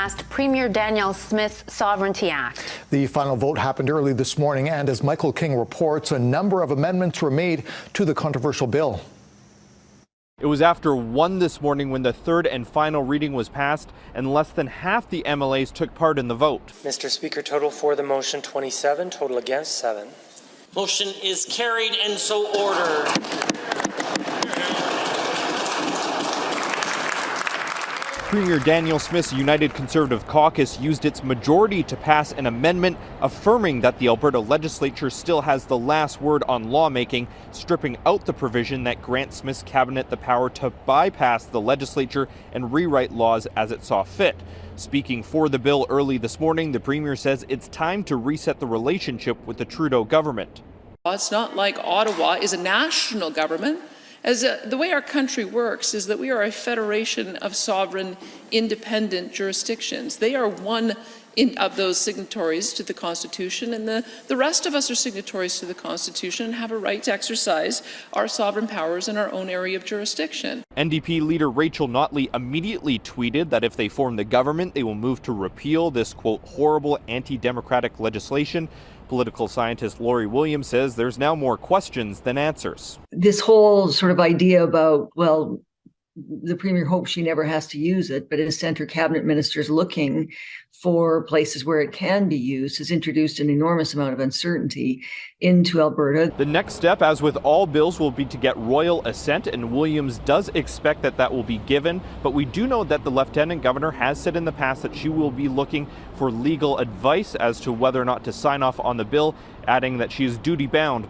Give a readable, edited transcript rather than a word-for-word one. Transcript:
Passed Premier Danielle Smith's Sovereignty Act. The final vote happened early this morning, and as Michael King reports, a number of amendments were made to the controversial bill. It was after 1 this morning when the third and final reading was passed, and less than half the MLAs took part in the vote. Mr. Speaker, total for the motion 27, total against 7. Motion is carried and so ordered. Premier Danielle Smith's United Conservative Caucus used its majority to pass an amendment affirming that the Alberta legislature still has the last word on lawmaking, stripping out the provision that grants Smith's cabinet the power to bypass the legislature and rewrite laws as it saw fit. Speaking for the bill early this morning, the Premier says it's time to reset the relationship with the Trudeau government. It's not like Ottawa is a national government. The way our country works is that we are a federation of sovereign, independent jurisdictions. They are one of those signatories to the Constitution, and the rest of us are signatories to the Constitution and have a right to exercise our sovereign powers in our own area of jurisdiction. NDP leader Rachel Notley immediately tweeted that if they form the government, they will move to repeal this, quote, horrible anti-democratic legislation. Political scientist Laurie Williams says there's now more questions than answers. This whole sort of idea about, well, the Premier hopes she never has to use it, but has sent her cabinet ministers looking for places where it can be used, has introduced an enormous amount of uncertainty into Alberta. The next step, as with all bills, will be to get royal assent, and Williams does expect that will be given. But we do know that the Lieutenant Governor has said in the past that she will be looking for legal advice as to whether or not to sign off on the bill, adding that she is duty-bound by